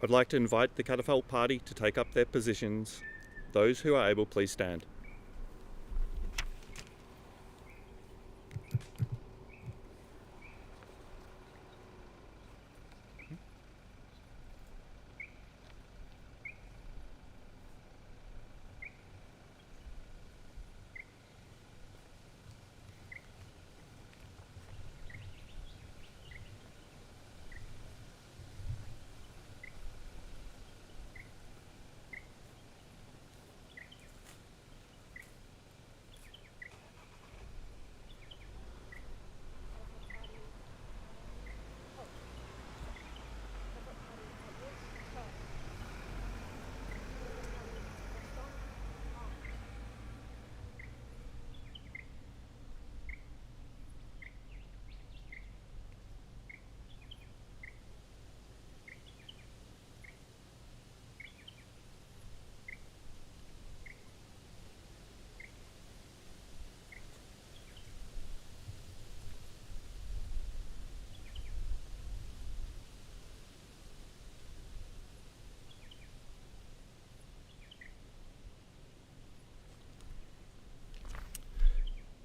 I'd like to invite the catapult party to take up their positions. Those who are able, please stand.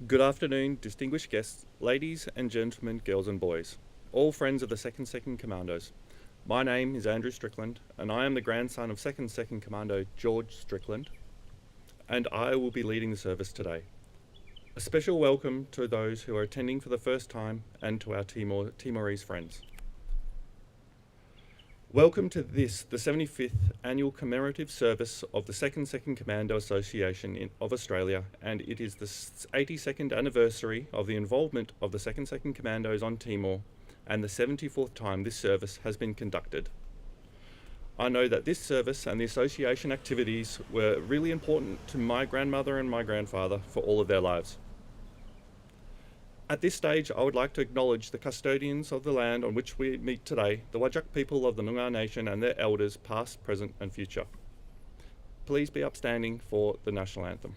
Good afternoon, distinguished guests, ladies and gentlemen, girls and boys, all friends of the 2nd Commandos. My name is Andrew Strickland, and I am the grandson of 2nd Commando George Strickland, and I will be leading the service today. A special welcome to those who are attending for the first time and to our Timorese friends. Welcome to this, the 75th Annual Commemorative Service of the 2nd Commando Association of Australia, and it is the 82nd anniversary of the involvement of the 2nd Commandos on Timor and the 74th time this service has been conducted. I know that this service and the association activities were really important to my grandmother and my grandfather for all of their lives. At this stage, I would like to acknowledge the custodians of the land on which we meet today, the Whadjuk people of the Noongar Nation and their elders, past, present and future. Please be upstanding for the National Anthem.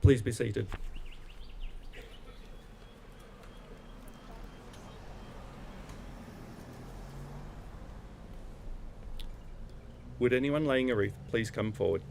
Please be seated. Would anyone laying a wreath please come forward?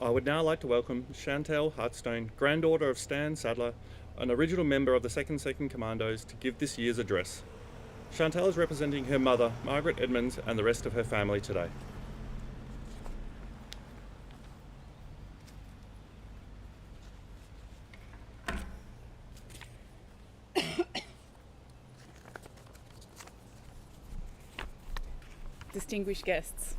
I would now like to welcome Chantel Hartstone, granddaughter of Stan Sadler, an original member of the 2nd Commandos, to give this year's address. Chantel is representing her mother, Margaret Edmonds, and the rest of her family today. Distinguished guests.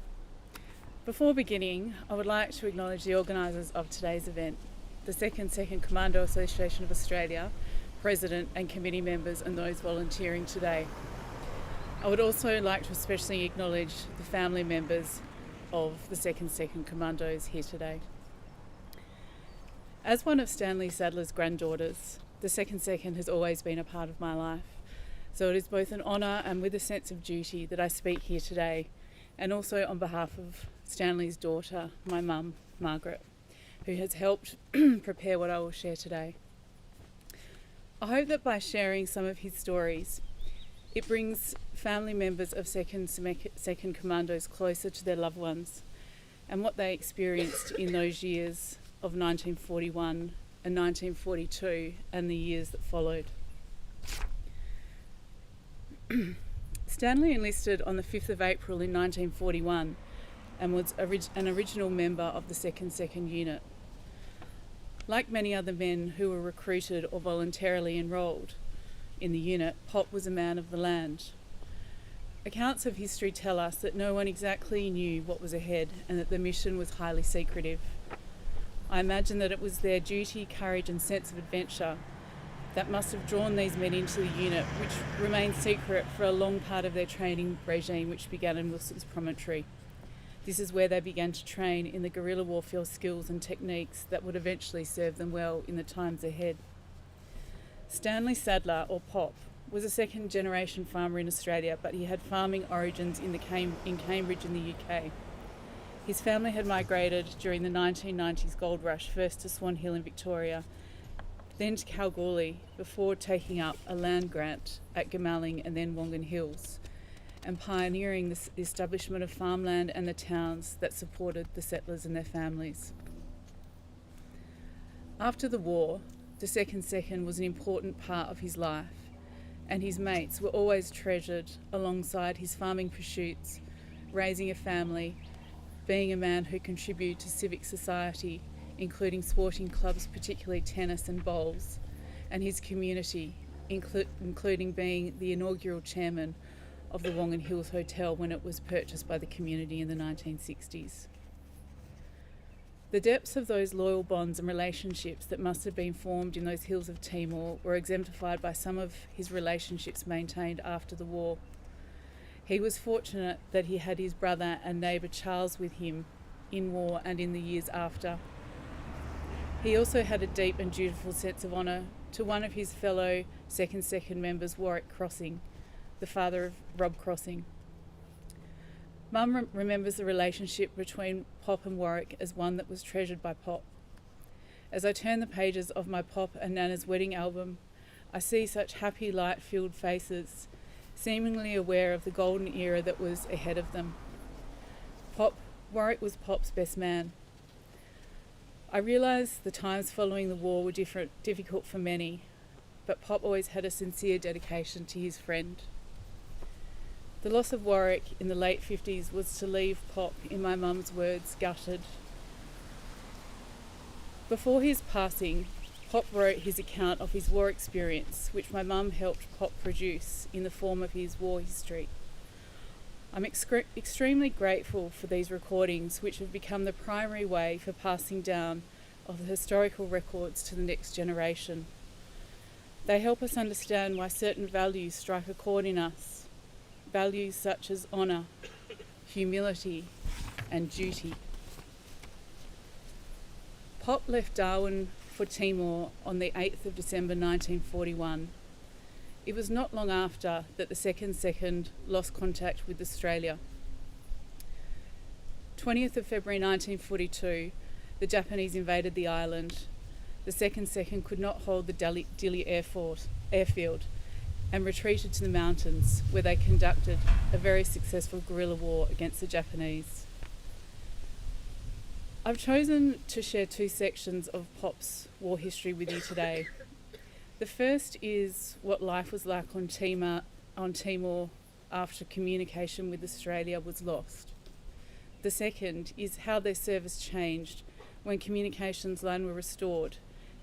Before beginning, I would like to acknowledge the organisers of today's event, the 2nd Commando Association of Australia, President and committee members and those volunteering today. I would also like to especially acknowledge the family members of the 2nd Commandos here today. As one of Stanley Sadler's granddaughters, the 2nd has always been a part of my life. So it is both an honour and with a sense of duty that I speak here today, and also on behalf of Stanley's daughter, my mum, Margaret, who has helped prepare what I will share today. I hope that by sharing some of his stories, it brings family members of 2nd Commandos closer to their loved ones and what they experienced in those years of 1941 and 1942 and the years that followed. Stanley enlisted on the 5th of April in 1941 and was an original member of the 2nd unit. Like many other men who were recruited or voluntarily enrolled in the unit, Pop was a man of the land. Accounts of history tell us that no one exactly knew what was ahead and that the mission was highly secretive. I imagine that it was their duty, courage and sense of adventure that must have drawn these men into the unit, which remained secret for a long part of their training regime, which began in Wilson's Promontory. This is where they began to train in the guerrilla warfare skills and techniques that would eventually serve them well in the times ahead. Stanley Sadler, or Pop, was a second-generation farmer in Australia, but he had farming origins in Cambridge in the UK. His family had migrated during the 1990s gold rush, first to Swan Hill in Victoria, then to Kalgoorlie, before taking up a land grant at Gamalling and then Wongan Hills, and pioneering the establishment of farmland and the towns that supported the settlers and their families. After the war, the 2nd was an important part of his life, and his mates were always treasured alongside his farming pursuits, raising a family, being a man who contributed to civic society, including sporting clubs, particularly tennis and bowls, and his community, including being the inaugural chairman of the Wongan Hills Hotel when it was purchased by the community in the 1960s. The depths of those loyal bonds and relationships that must have been formed in those hills of Timor were exemplified by some of his relationships maintained after the war. He was fortunate that he had his brother and neighbour Charles with him in war and in the years after. He also had a deep and dutiful sense of honour to one of his fellow 2nd members, Warwick Crossing, the father of Rob Crossing. Mum remembers the relationship between Pop and Warwick as one that was treasured by Pop. As I turn the pages of my Pop and Nana's wedding album, I see such happy, light-filled faces, seemingly aware of the golden era that was ahead of them. Warwick was Pop's best man. I realise the times following the war were difficult for many, but Pop always had a sincere dedication to his friend. The loss of Warwick in the late 50s was to leave Pop, in my mum's words, gutted. Before his passing, Pop wrote his account of his war experience, which my mum helped Pop produce in the form of his war history. I'm extremely grateful for these recordings, which have become the primary way for passing down of the historical records to the next generation. They help us understand why certain values strike a chord in us, values such as honour, humility and duty. Pop left Darwin for Timor on the 8th of December 1941. It was not long after that the 2nd lost contact with Australia. 20th of February 1942, the Japanese invaded the island. The 2nd could not hold the Dili airfield and retreated to the mountains, where they conducted a very successful guerrilla war against the Japanese. I've chosen to share two sections of Pop's war history with you today. The first is what life was like on Timor after communication with Australia was lost. The second is how their service changed when communications lines were restored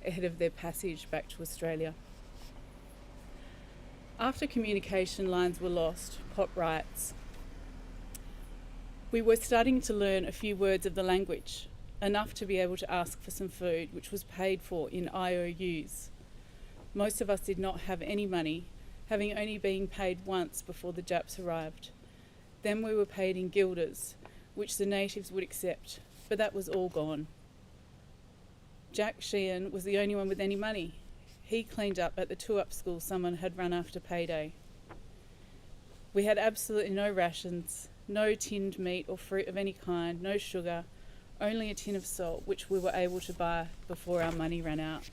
ahead of their passage back to Australia. After communication lines were lost, Pop writes, "We were starting to learn a few words of the language, enough to be able to ask for some food, which was paid for in IOUs. Most of us did not have any money, having only been paid once before the Japs arrived. Then we were paid in guilders, which the natives would accept, but that was all gone. Jack Sheehan was the only one with any money. He cleaned up at the two-up school someone had run after payday. We had absolutely no rations, no tinned meat or fruit of any kind, no sugar, only a tin of salt, which we were able to buy before our money ran out.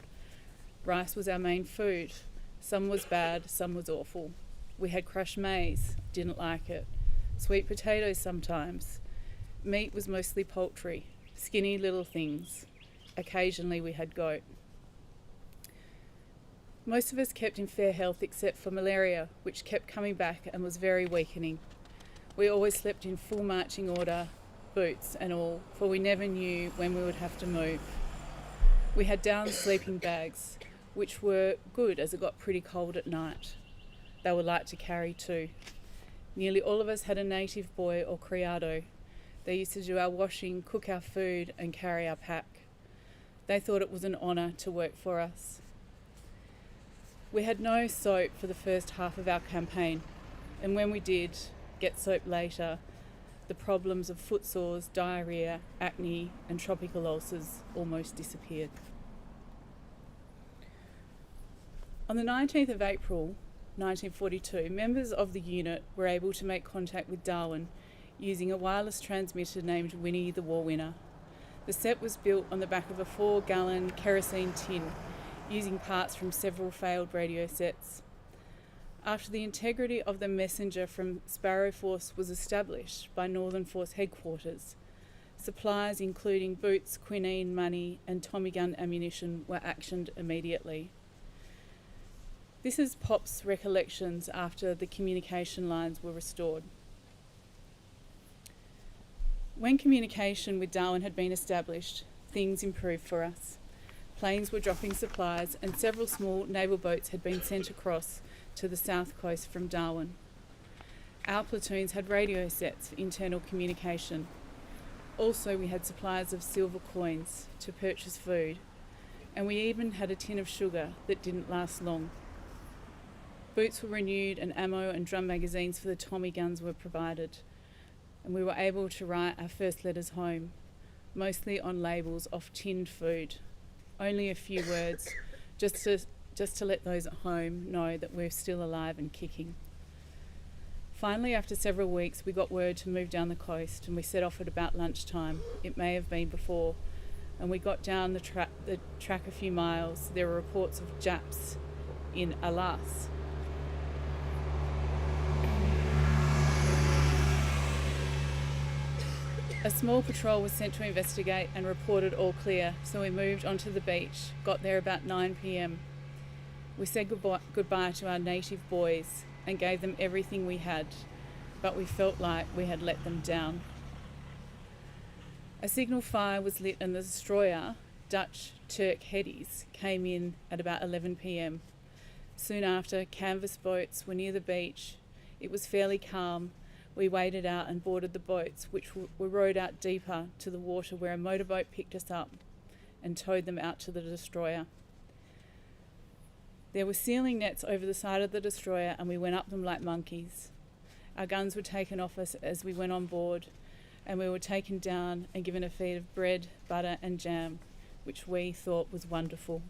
Rice was our main food. Some was bad, some was awful. We had crushed maize, didn't like it. Sweet potatoes sometimes. Meat was mostly poultry, skinny little things. Occasionally we had goat. Most of us kept in fair health except for malaria, which kept coming back and was very weakening. We always slept in full marching order, boots and all, for we never knew when we would have to move. We had down sleeping bags, which were good as it got pretty cold at night. They were light to carry too. Nearly all of us had a native boy or criado. They used to do our washing, cook our food and carry our pack. They thought it was an honour to work for us. We had no soap for the first half of our campaign, and when we did get soap later, the problems of foot sores, diarrhoea, acne and tropical ulcers almost disappeared. On the 19th of April 1942, members of the unit were able to make contact with Darwin using a wireless transmitter named Winnie the War Winner. The set was built on the back of a 4-gallon kerosene tin using parts from several failed radio sets. After the integrity of the messenger from Sparrow Force was established by Northern Force headquarters, supplies including boots, quinine, money and Tommy gun ammunition were actioned immediately. This is Pop's recollections after the communication lines were restored. When communication with Darwin had been established, things improved for us. Planes were dropping supplies and several small naval boats had been sent across to the south coast from Darwin. Our platoons had radio sets for internal communication. Also, we had supplies of silver coins to purchase food, and we even had a tin of sugar that didn't last long. Boots were renewed and ammo and drum magazines for the Tommy guns were provided, and we were able to write our first letters home, mostly on labels of tinned food. Only a few words, just to let those at home know that we're still alive and kicking. Finally, after several weeks, we got word to move down the coast, and we set off at about lunchtime. It may have been before, and we got down the track a few miles. There were reports of Japs in Alas. A small patrol was sent to investigate and reported all clear, so we moved onto the beach, got there about 9 p.m. We said goodbye to our native boys and gave them everything we had, but we felt like we had let them down. A signal fire was lit and the destroyer, Dutch Turk Headies, came in at about 11 p.m. Soon after, canvas boats were near the beach. It was fairly calm. We waded out and boarded the boats, which were rowed out deeper to the water where a motorboat picked us up and towed them out to the destroyer. There were sealing nets over the side of the destroyer and we went up them like monkeys. Our guns were taken off us as we went on board, and we were taken down and given a feed of bread, butter and jam, which we thought was wonderful.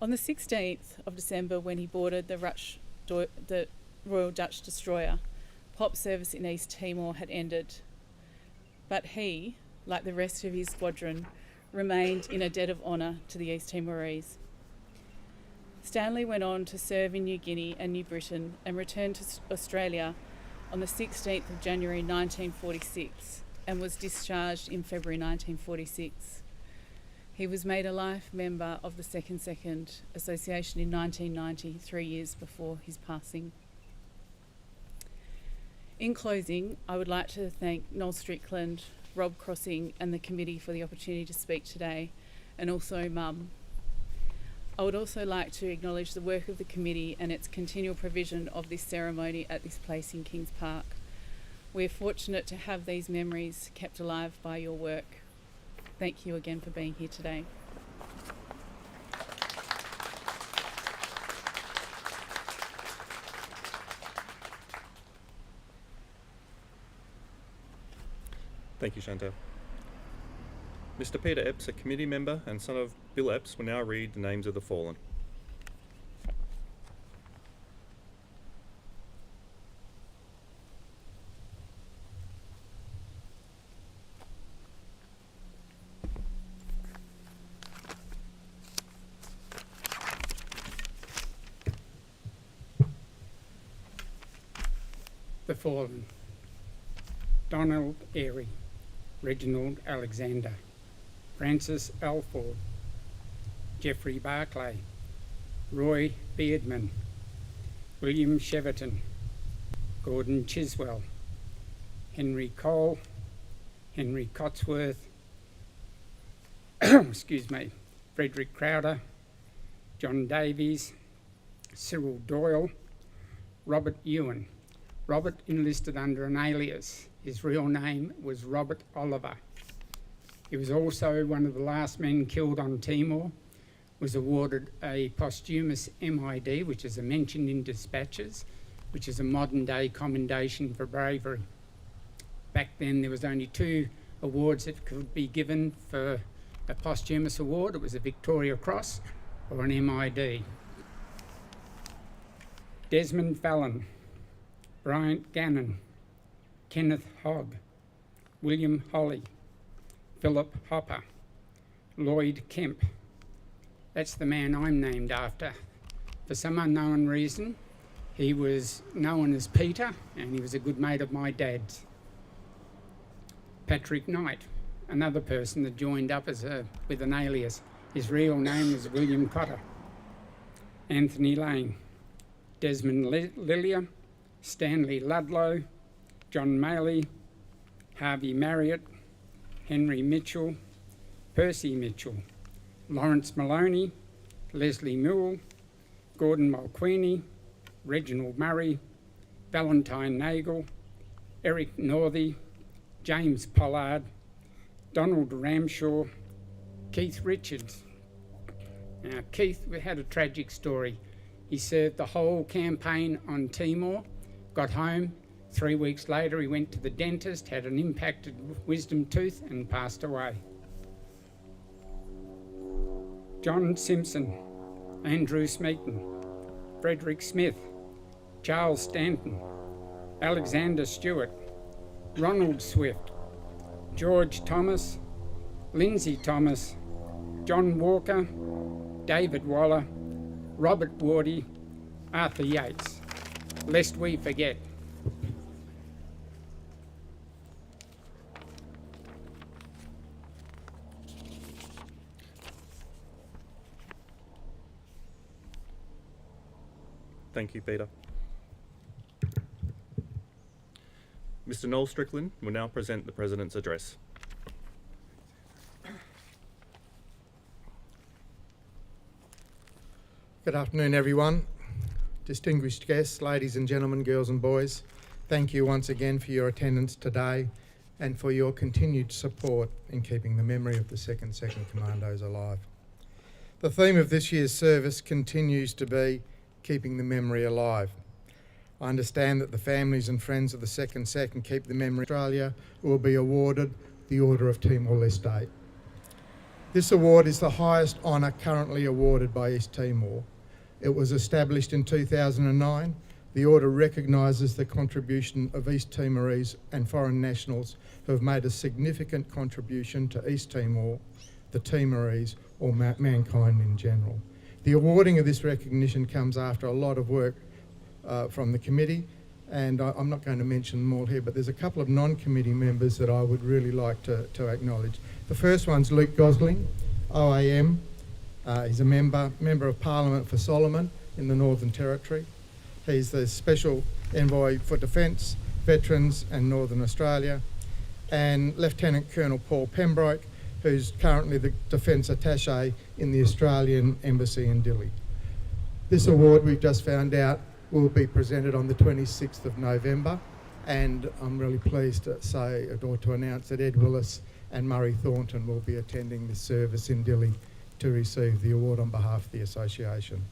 On the 16th of December, when he boarded the Royal Dutch Destroyer, Pop's service in East Timor had ended, but he, like the rest of his squadron, remained in a debt of honour to the East Timorese. Stanley went on to serve in New Guinea and New Britain and returned to Australia on the 16th of January 1946. and was discharged in February 1946. He was made a life member of the Second Association in 1990, 3 years before his passing. In closing, I would like to thank Noel Strickland, Rob Crossing and the committee for the opportunity to speak today, and also Mum. I would also like to acknowledge the work of the committee and its continual provision of this ceremony at this place in Kings Park. We are fortunate to have these memories kept alive by your work. Thank you again for being here today. Thank you, Chantal. Mr. Peter Epps, a committee member and son of Bill Epps, will now read the names of the fallen. The fallen: Donald Airy, Reginald Alexander, Francis Alford, Geoffrey Barclay, Roy Beardman, William Cheverton, Gordon Chiswell, Henry Cole, Henry Cotsworth, Frederick Crowder, John Davies, Cyril Doyle, Robert Ewan. Robert enlisted under an alias. His real name was Robert Oliver. He was also one of the last men killed on Timor, was awarded a posthumous MID, which is a mention in dispatches, which is a modern day commendation for bravery. Back then there was only 2 awards that could be given for a posthumous award. It was a Victoria Cross or an MID. Desmond Fallon, Bryant Gannon, Kenneth Hogg, William Holly, Philip Hopper, Lloyd Kemp. That's the man I'm named after. For some unknown reason, he was known as Peter, and he was a good mate of my dad's. Patrick Knight, another person that joined up with an alias. His real name was William Cotter. Anthony Lane, Desmond Lillier, Stanley Ludlow, John Maley, Harvey Marriott, Henry Mitchell, Percy Mitchell, Lawrence Maloney, Leslie Newell, Gordon Mulqueeny, Reginald Murray, Valentine Nagel, Eric Northey, James Pollard, Donald Ramshaw, Keith Richards. Now, Keith had a tragic story. He served the whole campaign on Timor, got home. 3 weeks later, he went to the dentist, had an impacted wisdom tooth, and passed away. John Simpson, Andrew Smeaton, Frederick Smith, Charles Stanton, Alexander Stewart, Ronald Swift, George Thomas, Lindsay Thomas, John Walker, David Waller, Robert Wardy, Arthur Yates. Lest we forget. Thank you, Peter. Mr. Noel Strickland will now present the President's address. Good afternoon, everyone. Distinguished guests, ladies and gentlemen, girls and boys, thank you once again for your attendance today and for your continued support in keeping the memory of the 2nd Commandos alive. The theme of this year's service continues to be keeping the memory alive. I understand that the families and friends of the 2nd Keep the Memory Australia will be awarded the Order of Timor-Leste. This award is the highest honour currently awarded by East Timor. It was established in 2009. The Order recognises the contribution of East Timorese and foreign nationals who have made a significant contribution to East Timor, the Timorese, or mankind in general. The awarding of this recognition comes after a lot of work from the committee and I'm not going to mention them all here, but there's a couple of non-committee members that I would really like to acknowledge. The first one's Luke Gosling, OAM. He's a member of Parliament for Solomon in the Northern Territory. He's the Special Envoy for Defence, Veterans and Northern Australia. And Lieutenant Colonel Paul Pembroke, who's currently the Defence Attaché in the Australian Embassy in Dili. This award, we've just found out, will be presented on the 26th of November, and I'm really pleased to say or to announce that Ed Willis and Murray Thornton will be attending this service in Dili to receive the award on behalf of the association.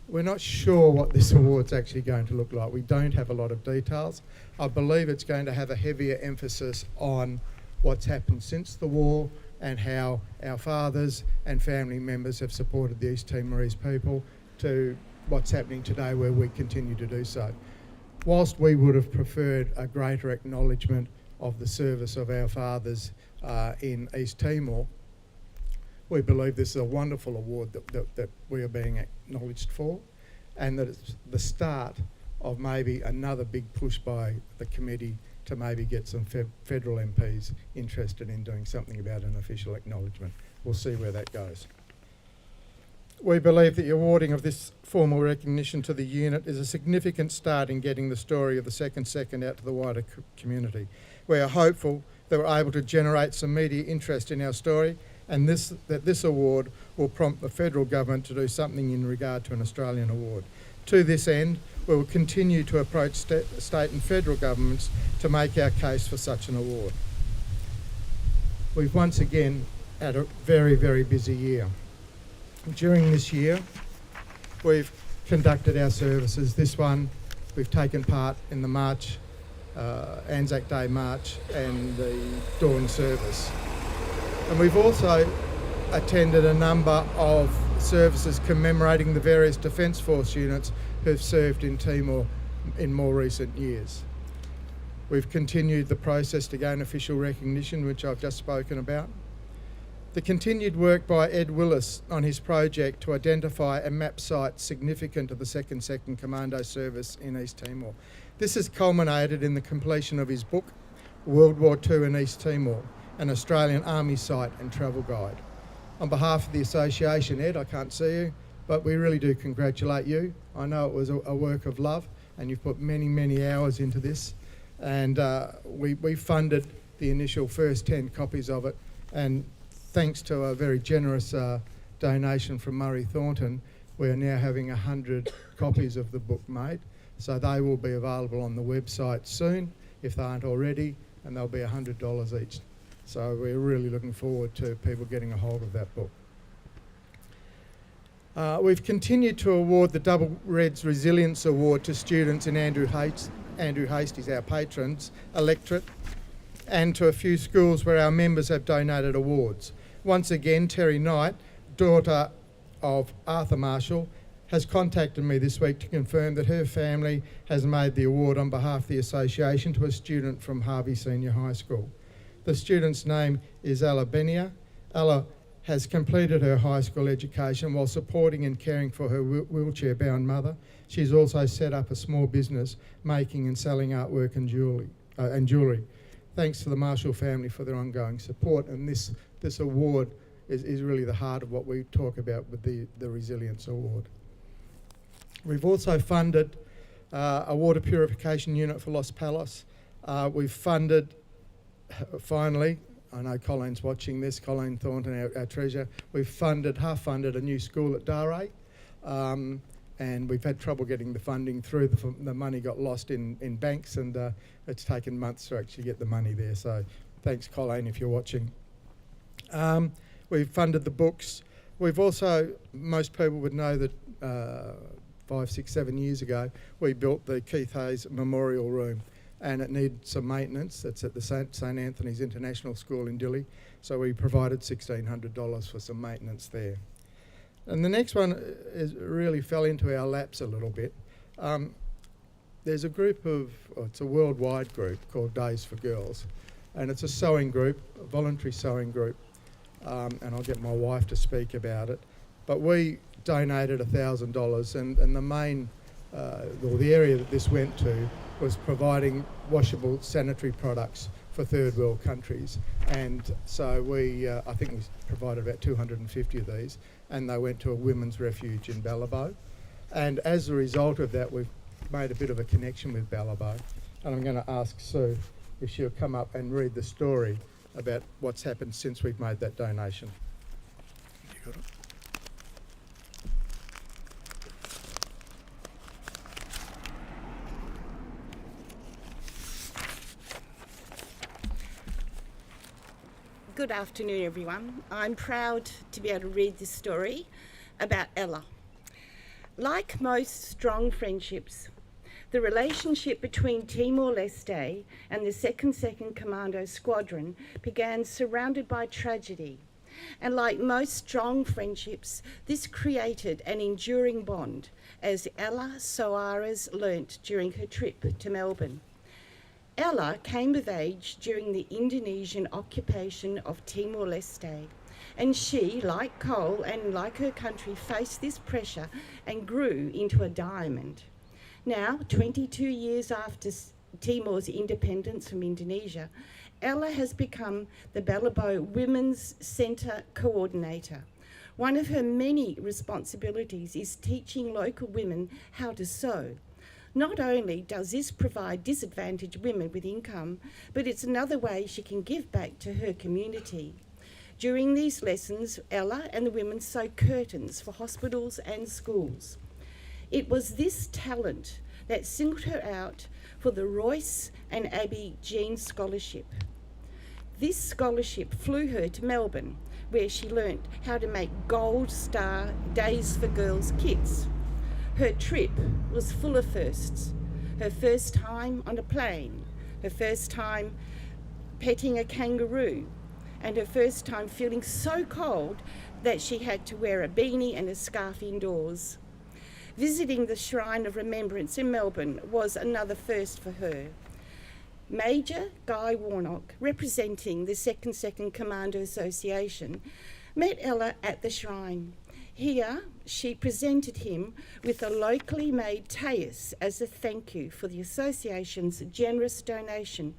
We're not sure what this award's actually going to look like. We don't have a lot of details. I believe it's going to have a heavier emphasis on what's happened since the war and how our fathers and family members have supported the East Timorese people to what's happening today where we continue to do so. Whilst we would have preferred a greater acknowledgement of the service of our fathers in East Timor, we believe this is a wonderful award that we are being acknowledged for, and that it's the start of maybe another big push by the committee to maybe get some federal MPs interested in doing something about an official acknowledgement. We'll see where that goes. We believe the awarding of this formal recognition to the unit is a significant start in getting the story of the second out to the wider community. We are hopeful that we're able to generate some media interest in our story, and that this award will prompt the federal government to do something in regard to an Australian award. To this end, we will continue to approach state and federal governments to make our case for such an award. We've once again had a very, very busy year. During this year, we've conducted our services. This one, we've taken part in the march, Anzac Day March, and the dawn service. And we've also attended a number of services commemorating the various Defence Force units who've served in Timor in more recent years. We've continued the process to gain official recognition, which I've just spoken about. The continued work by Ed Willis on his project to identify and map sites significant to the second Commando service in East Timor. This has culminated in the completion of his book, World War II in East Timor, an Australian Army site and travel guide. On behalf of the association, Ed, I can't see you, but we really do congratulate you. I know it was a work of love, and you've put many, many hours into this, and we funded the initial first 10 copies of it, and thanks to a very generous donation from Murray Thornton, we are now having 100 copies of the book made, so they will be available on the website soon, if they aren't already, and they'll be $100 each. So we're really looking forward to people getting a hold of that book. We've continued to award the Double Reds Resilience Award to students in Andrew Hastie's, our patrons, electorate, and to a few schools where our members have donated awards. Once again, Terry Knight, daughter of Arthur Marshall, has contacted me this week to confirm that her family has made the award on behalf of the association to a student from Harvey Senior High School. The student's name is Ella Benia. Ella has completed her high school education while supporting and caring for her wheelchair-bound mother. She's also set up a small business making and selling artwork and jewellery. Thanks to the Marshall family for their ongoing support, and this award is really the heart of what we talk about with the Resilience Award. We've also funded a water purification unit for Los Palos. We've funded, finally, I know Colleen's watching this, Colleen Thornton, our treasurer, we've half funded a new school at Darray, and we've had trouble getting the funding through. The money got lost in banks, and it's taken months to actually get the money there, so thanks, Colleen, if you're watching. We've funded the books. We've also, most people would know that 5, 6, 7 years ago, we built the Keith Hayes Memorial Room, and it needed some maintenance. It's at the St Anthony's International School in Dili, so we provided $1,600 for some maintenance there. And the next one really fell into our laps a little bit. There's a group it's a worldwide group called Days for Girls, and it's a sewing group, a voluntary sewing group, and I'll get my wife to speak about it. But we donated $1,000, and the main or the area that this went to was providing washable sanitary products for third world countries. And so I think we provided about 250 of these, and they went to a women's refuge in Ballabo. And as a result of that, we've made a bit of a connection with Ballabo. And I'm going to ask Sue if she'll come up and read the story about what's happened since we've made that donation. You got it? Good afternoon, everyone. I'm proud to be able to read this story about Ella. Like most strong friendships, the relationship between Timor-Leste and the 2nd Commando Squadron began surrounded by tragedy. And like most strong friendships, this created an enduring bond, as Ella Soares learnt during her trip to Melbourne. Ella came of age during the Indonesian occupation of Timor-Leste, and she, like Cole and like her country, faced this pressure and grew into a diamond. Now, 22 years after Timor's independence from Indonesia, Ella has become the Ballabo Women's Centre Coordinator. One of her many responsibilities is teaching local women how to sew. Not only does this provide disadvantaged women with income, but it's another way she can give back to her community. During these lessons, Ella and the women sew curtains for hospitals and schools. It was this talent that singled her out for the Royce and Abby Jean Scholarship. This scholarship flew her to Melbourne, where she learnt how to make Gold Star Days for Girls kits. Her trip was full of firsts. Her first time on a plane, her first time petting a kangaroo, and her first time feeling so cold that she had to wear a beanie and a scarf indoors. Visiting the Shrine of Remembrance in Melbourne was another first for her. Major Guy Warnock, representing the 2nd Commando Association, met Ella at the shrine. Here, she presented him with a locally made tayas as a thank you for the association's generous donation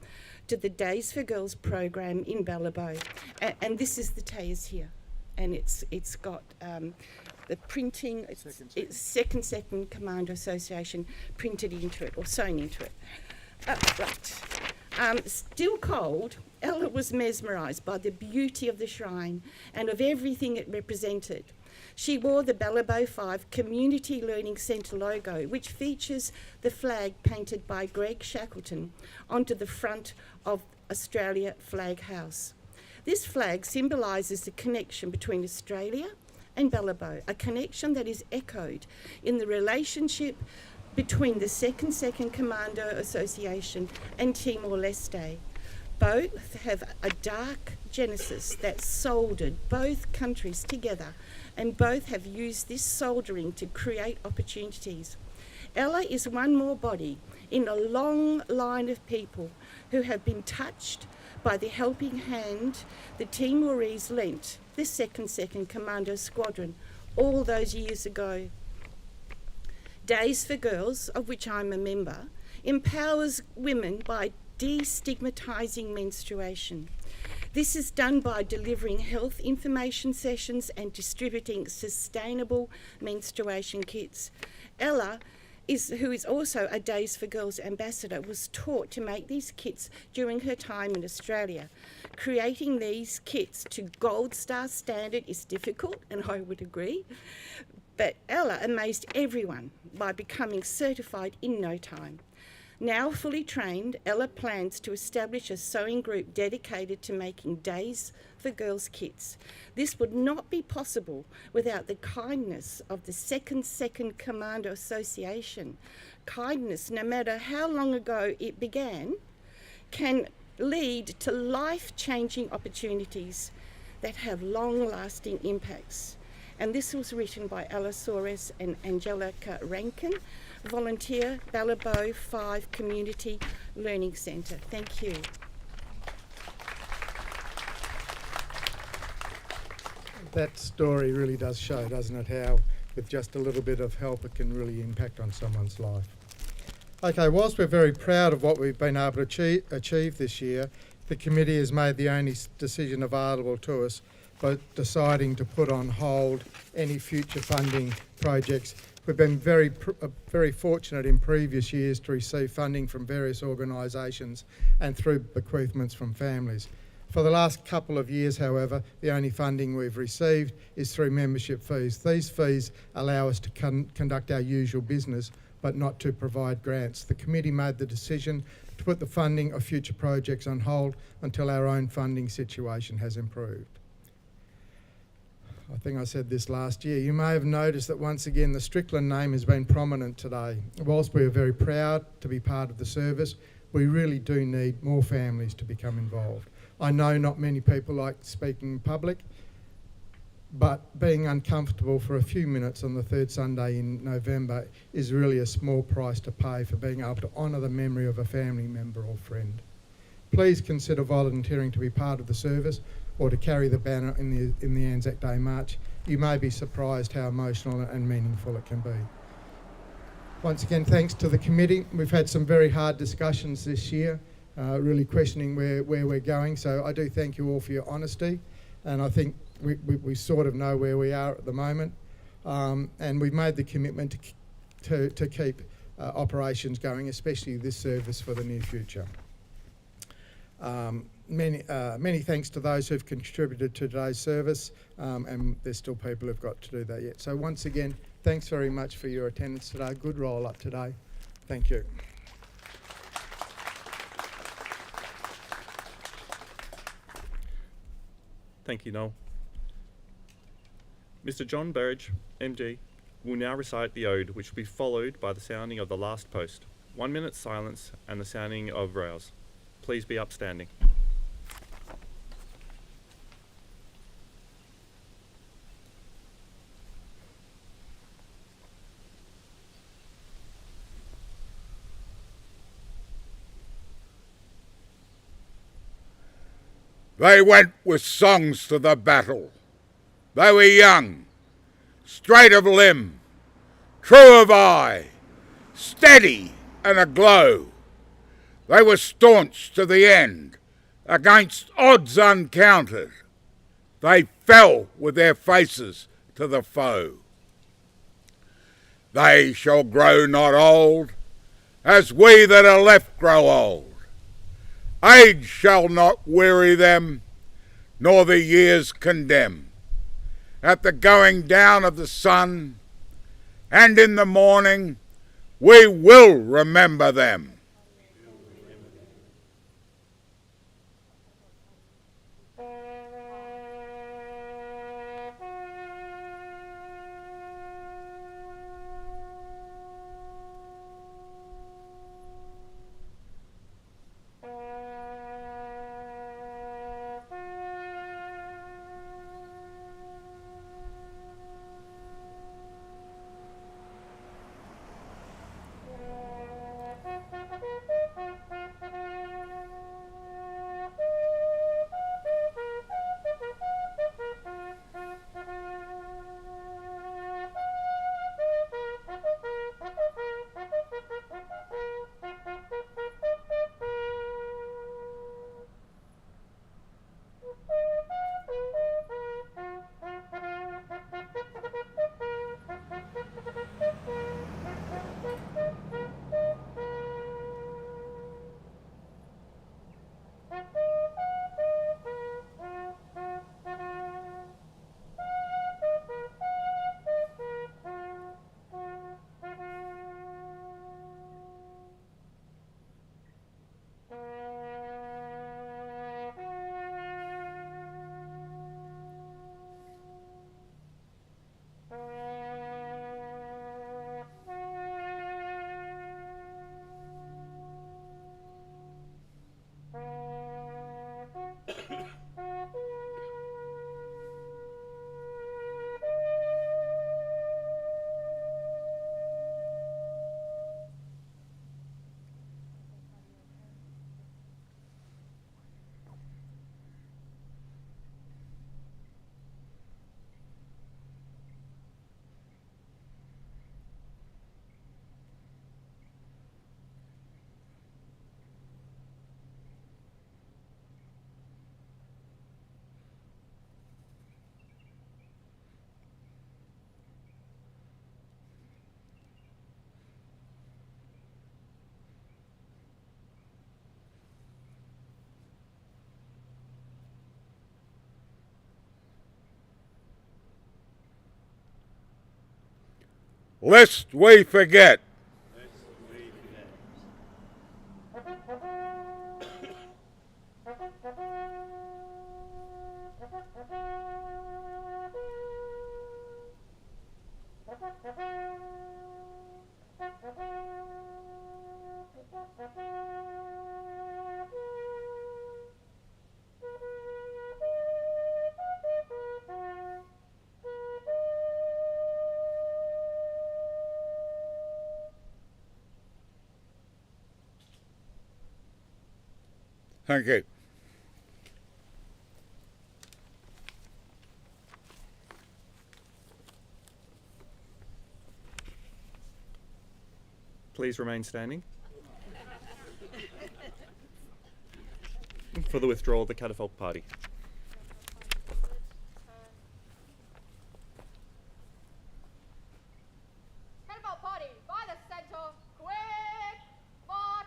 to the Days for Girls program in Ballabo. And this is the tayas here. And it's got the printing, it's 2nd Commando Association printed into it or sewn into it. Still cold, Ella was mesmerised by the beauty of the shrine and of everything it represented. She wore the Ballabo 5 Community Learning Centre logo, which features the flag painted by Greg Shackleton onto the front of Australia Flag House. This flag symbolises the connection between Australia and Ballabo, a connection that is echoed in the relationship between the 2nd Commando Association and Timor-Leste. Both have a dark genesis that soldered both countries together, and both have used this soldering to create opportunities. Ella is one more body in a long line of people who have been touched by the helping hand the Timorese lent the 2nd Commando Squadron all those years ago. Days for Girls, of which I'm a member, empowers women by destigmatising menstruation. This is done by delivering health information sessions and distributing sustainable menstruation kits. Ella, who is also a Days for Girls ambassador, was taught to make these kits during her time in Australia. Creating these kits to Gold Star standard is difficult, and I would agree, but Ella amazed everyone by becoming certified in no time. Now fully trained, Ella plans to establish a sewing group dedicated to making Days for Girls kits. This would not be possible without the kindness of the 2nd Commando Association. Kindness, no matter how long ago it began, can lead to life-changing opportunities that have long-lasting impacts. And this was written by Ella Soares and Angelica Rankin, volunteer, Ballabo 5 Community Learning Centre. Thank you. That story really does show, doesn't it, how with just a little bit of help, it can really impact on someone's life. Okay, whilst we're very proud of what we've been able to achieve this year, the committee has made the only decision available to us by deciding to put on hold any future funding projects. We've been very fortunate in previous years to receive funding from various organisations and through bequeathments from families. For the last couple of years, however, the only funding we've received is through membership fees. These fees allow us to conduct our usual business, but not to provide grants. The committee made the decision to put the funding of future projects on hold until our own funding situation has improved. I think I said this last year. You may have noticed that once again the Strickland name has been prominent today. Whilst we are very proud to be part of the service, we really do need more families to become involved. I know not many people like speaking in public, but being uncomfortable for a few minutes on the third Sunday in November is really a small price to pay for being able to honour the memory of a family member or friend. Please consider volunteering to be part of the service or to carry the banner in the Anzac Day March. You may be surprised how emotional and meaningful it can be. Once again, thanks to the committee. We've had some very hard discussions this year, really questioning where we're going. So I do thank you all for your honesty, and I think we sort of know where we are at the moment, and we've made the commitment to keep operations going, especially this service, for the near future. Many thanks to those who've contributed to today's service, and there's still people who've got to do that yet. So once again, thanks very much for your attendance today. Good roll up today. Thank you. Thank you, Noel. Mr. John Burridge, MD, will now recite the ode, which will be followed by the sounding of the last post. 1 minute silence and the sounding of rouse. Please be upstanding. They went with songs to the battle. They were young, straight of limb, true of eye, steady and aglow. They were staunch to the end, against odds uncounted. They fell with their faces to the foe. They shall grow not old, as we that are left grow old. Age shall not weary them, nor the years condemn. At the going down of the sun, and in the morning, we will remember them. lest we forget. Thank you. Please remain standing. For the withdrawal of the catafalque party. Catapult party, by the centre, quick march!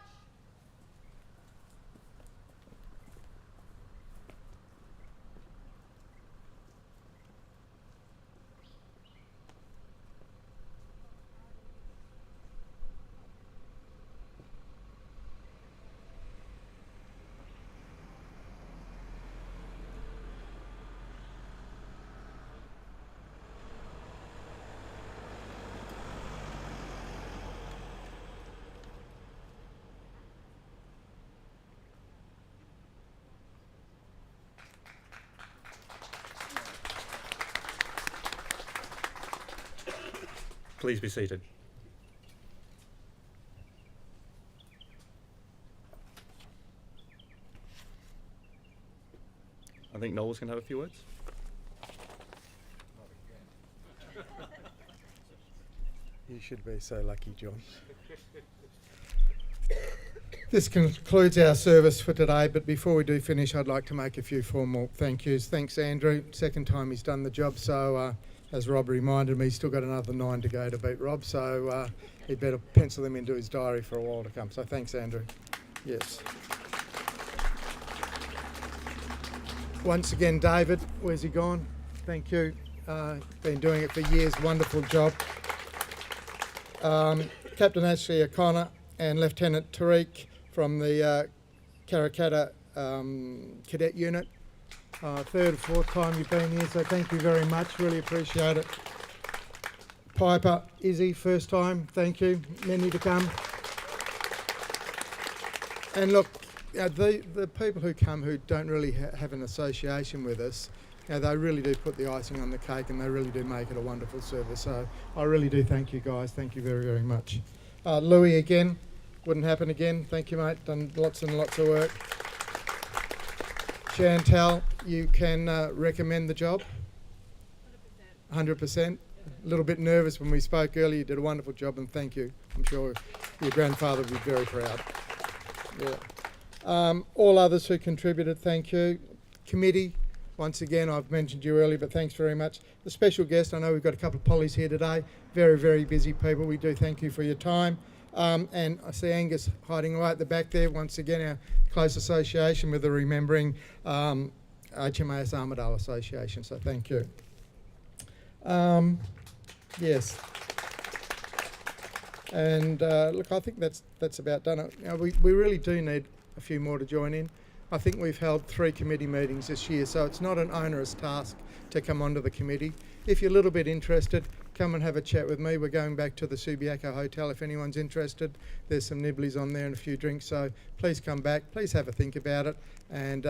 Please be seated. I think Noel's going to have a few words. You should be so lucky, John. This concludes our service for today, but before we do finish, I'd like to make a few formal thank yous. Thanks, Andrew. Second time he's done the job, so as Rob reminded me, he's still got another 9 to go to beat Rob, so he'd better pencil them into his diary for a while to come. So thanks, Andrew. Yes. Once again, David, where's he gone? Thank you. Been doing it for years. Wonderful job. Captain Ashley O'Connor and Lieutenant Tariq from the Karrakatta Cadet Unit. Third or fourth time you've been here, so thank you very much. Really appreciate it. Piper, Izzy, first time. Thank you. Many to come. And look, the people who come who don't really have an association with us, they really do put the icing on the cake and they really do make it a wonderful service. So I really do thank you guys. Thank you very, very much. Louis again, wouldn't happen again. Thank you, mate. Done lots and lots of work. Chantal, you can recommend the job? 100%. A little bit nervous when we spoke earlier. You did a wonderful job and thank you. I'm sure your grandfather would be very proud. Yeah. All others who contributed, thank you. Committee, once again, I've mentioned you earlier, but thanks very much. The special guest, I know we've got a couple of pollies here today. Very, very busy people. We do thank you for your time. And I see Angus hiding right at the back there. Once again, our close association with the Remembering HMAS Armidale Association. So thank you. Yes. And look, I think that's about done. We really do need a few more to join in. I think we've held 3 committee meetings this year, so it's not an onerous task to come onto the committee. If you're a little bit interested, come and have a chat with me. We're going back to the Subiaco Hotel if anyone's interested. There's some nibblies on there and a few drinks, so please come back. Please have a think about it, and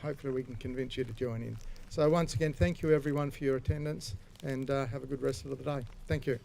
hopefully we can convince you to join in. So once again, thank you everyone for your attendance, and have a good rest of the day. Thank you.